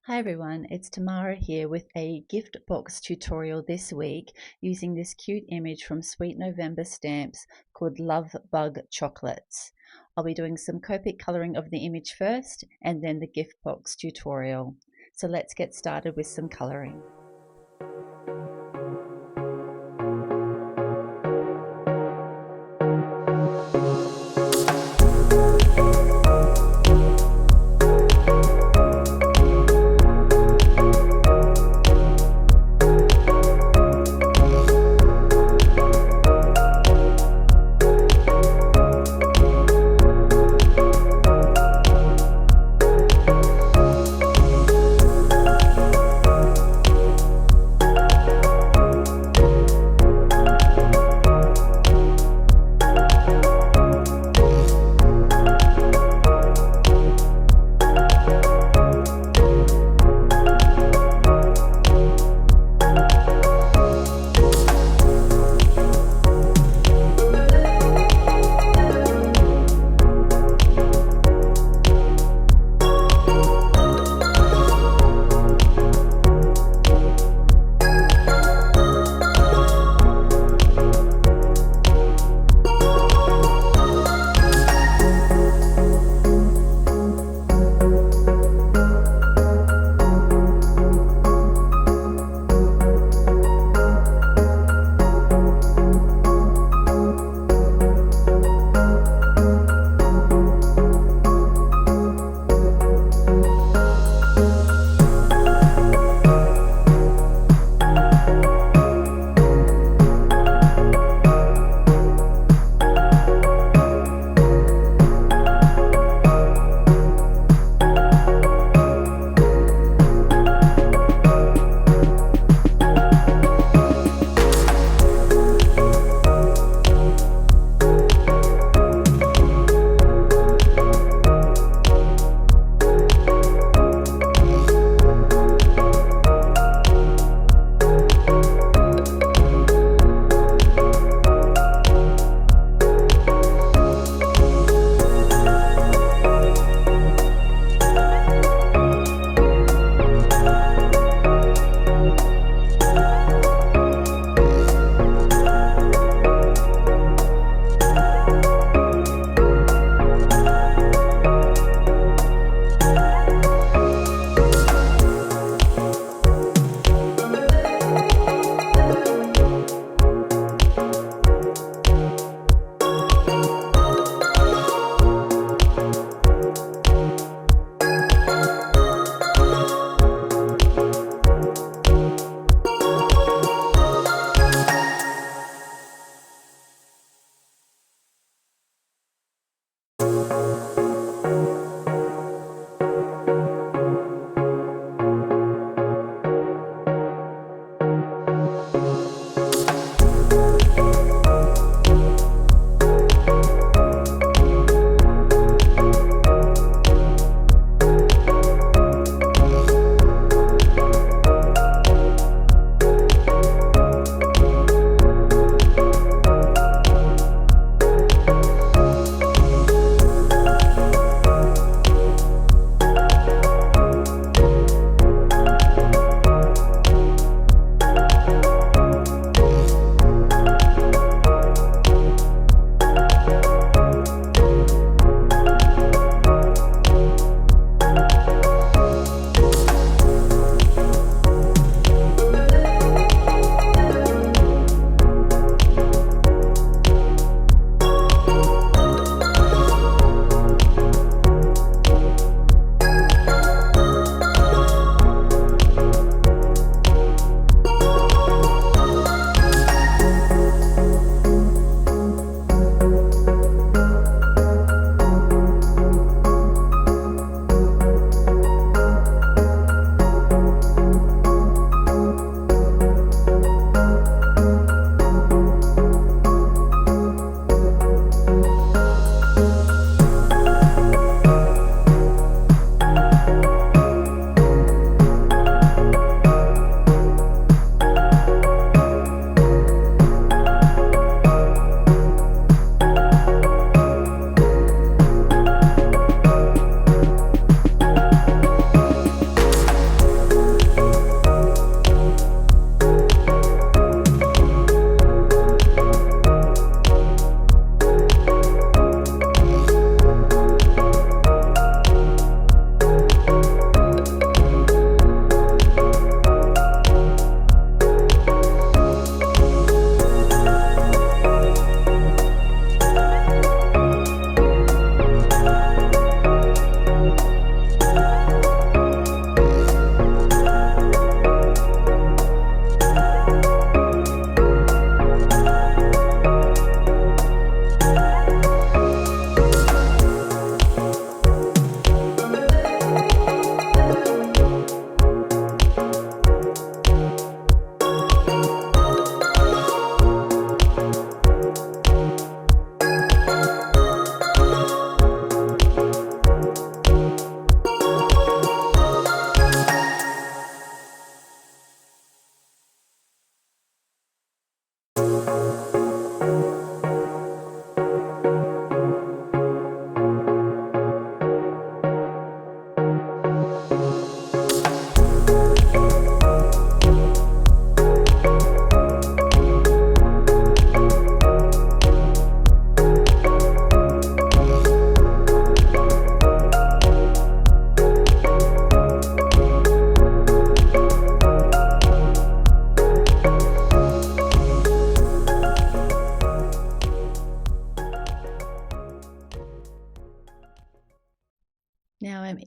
Hi everyone, it's Tamara here with a gift box tutorial this week using this cute image from Sweet November Stamps called Love Bug Chocolates. I'll be doing some Copic coloring of the image first and then the gift box tutorial. So let's get started with some coloring.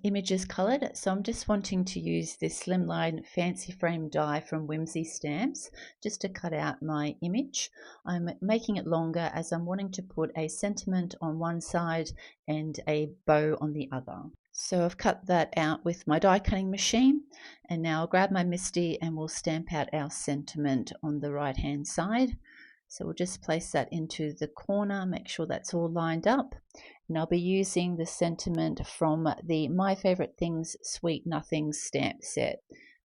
image is coloured, so I'm just wanting to use this Slimline fancy frame die from Whimsy stamps just to cut out my image. I'm making it longer as I'm wanting to put a sentiment on one side and a bow on the other. So I've cut that out with my die cutting machine, and now I'll grab my MISTI and we'll stamp out our sentiment on the right hand side. So we'll just place that into the corner, make sure that's all lined up. And I'll be using the sentiment from the My Favourite Things Sweet Nothings stamp set.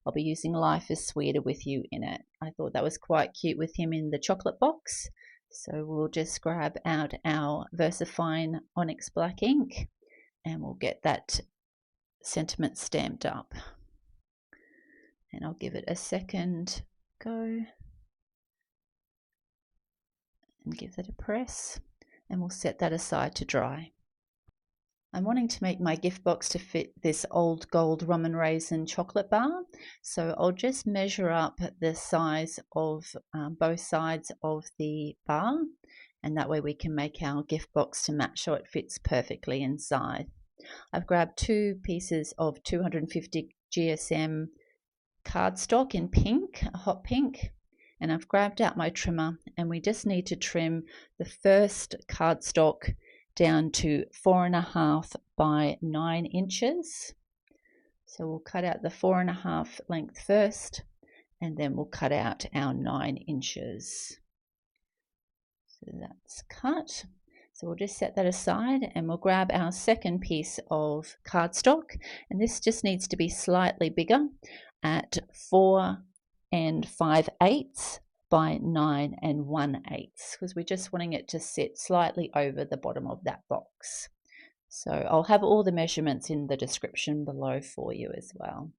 I'll be using Life is Sweeter with You in it. I thought that was quite cute with him in the chocolate box. So we'll just grab out our VersaFine Onyx Black ink and we'll get that sentiment stamped up. And I'll give it a second go and give that a press, and we'll set that aside to dry. I'm wanting to make my gift box to fit this old gold rum and raisin chocolate bar, so I'll just measure up the size of both sides of the bar, and that way we can make our gift box to match so it fits perfectly inside. I've grabbed 2 pieces of 250 GSM cardstock in pink, a hot pink, and I've grabbed out my trimmer, and we just need to trim the first cardstock down to 4.5 by 9 inches. So we'll cut out the 4.5 length first, and then we'll cut out our 9 inches. So that's cut. So we'll just set that aside, and we'll grab our second piece of cardstock, and this just needs to be slightly bigger at 4 5/8 by 9 1/8, because we're just wanting it to sit slightly over the bottom of that box. So I'll have all the measurements in the description below for you as well.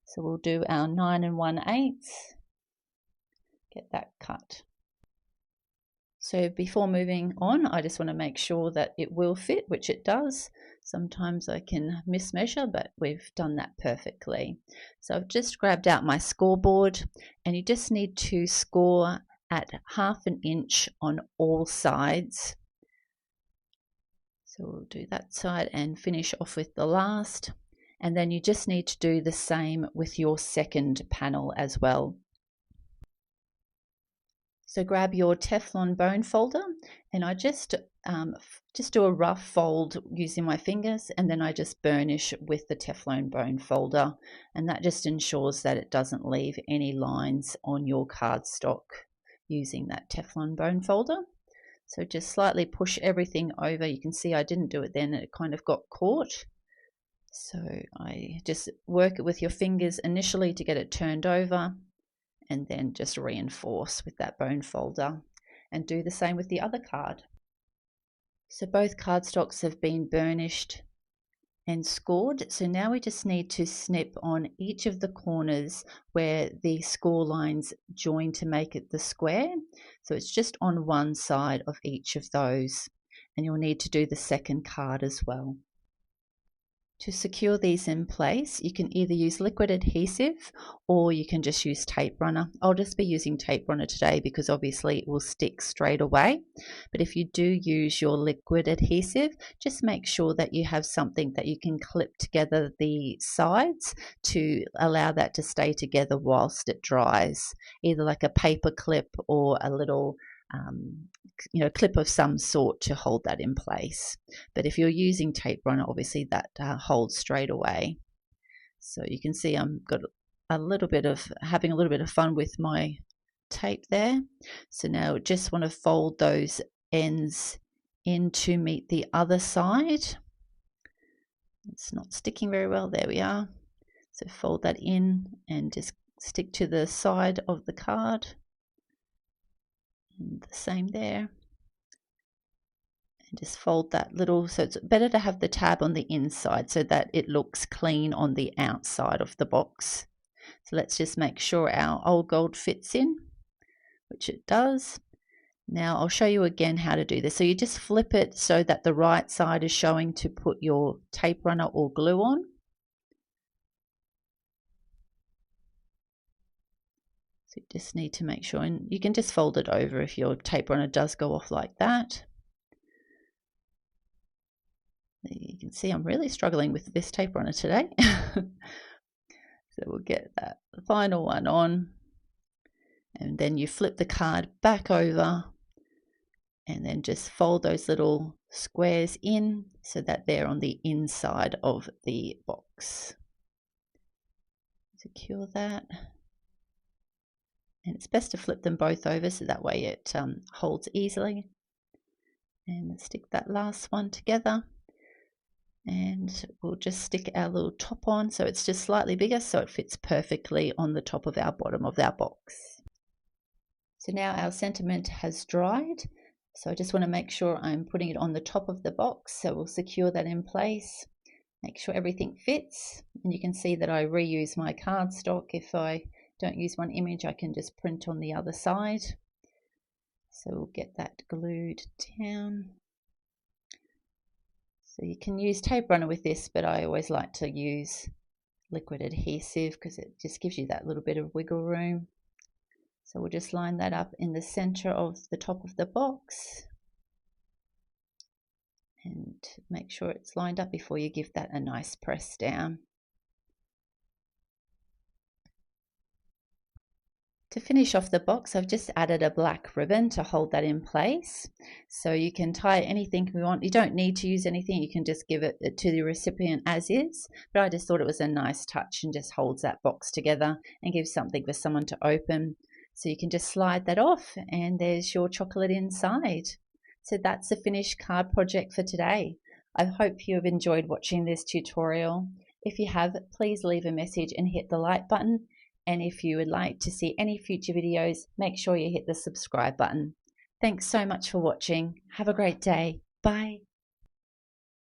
So we'll do our 9 1/8, get that cut. So before moving on, I just want to make sure that it will fit, which it does. Sometimes I can mismeasure, but we've done that perfectly. So I've just grabbed out my scoreboard, and you just need to score at 1/2 inch on all sides. So we'll do that side and finish off with the last. And then you just need to do the same with your second panel as well. So grab your Teflon bone folder, and I just do a rough fold using my fingers, and then I just burnish with the Teflon bone folder, and that just ensures that it doesn't leave any lines on your cardstock using that Teflon bone folder. So just slightly push everything over. You can see I didn't do it then, it kind of got caught. So I just work it with your fingers initially to get it turned over, and then just reinforce with that bone folder, and do the same with the other card. So both cardstocks have been burnished and scored, so now we just need to snip on each of the corners where the score lines join to make it the square. So it's just on one side of each of those, and you'll need to do the second card as well. To secure these in place, you can either use liquid adhesive or you can just use tape runner. I'll just be using tape runner today because obviously it will stick straight away. But if you do use your liquid adhesive, just make sure that you have something that you can clip together the sides to allow that to stay together whilst it dries. Either like a paper clip or a little clip of some sort to hold that in place. But if you're using tape runner, obviously that holds straight away. So you can see I'm got having a little bit of fun with my tape there. So now just want to fold those ends in to meet the other side. It's not sticking very well. There we are. So fold that in and just stick to the side of the card. And the same there, and just fold that little, so it's better to have the tab on the inside so that it looks clean on the outside of the box. So let's just make sure our old gold fits in, which it does. Now I'll show you again how to do this. So you just flip it so that the right side is showing to put your tape runner or glue on. So you just need to make sure, and you can just fold it over if your tape runner does go off like that. You can see I'm really struggling with this tape runner today. So we'll get that final one on, and then you flip the card back over and then just fold those little squares in so that they're on the inside of the box. Secure that. And it's best to flip them both over so that way it holds easily. And stick that last one together. And we'll just stick our little top on so it's just slightly bigger so it fits perfectly on the top of our bottom of our box. So now our sentiment has dried. So I just want to make sure I'm putting it on the top of the box. So we'll secure that in place. Make sure everything fits. And you can see that I reuse my cardstock. If I don't use one image, I can just print on the other side. So we'll get that glued down. So you can use tape runner with this, but I always like to use liquid adhesive because it just gives you that little bit of wiggle room. So we'll just line that up in the center of the top of the box and make sure it's lined up before you give that a nice press down. To finish off the box, I've just added a black ribbon to hold that in place. So you can tie anything you want. You don't need to use anything. You can just give it to the recipient as is. But I just thought it was a nice touch and just holds that box together and gives something for someone to open. So you can just slide that off and there's your chocolate inside. So that's the finished card project for today. I hope you have enjoyed watching this tutorial. If you have, please leave a message and hit the like button. And if you would like to see any future videos, make sure you hit the subscribe button. Thanks so much for watching. Have a great day. Bye.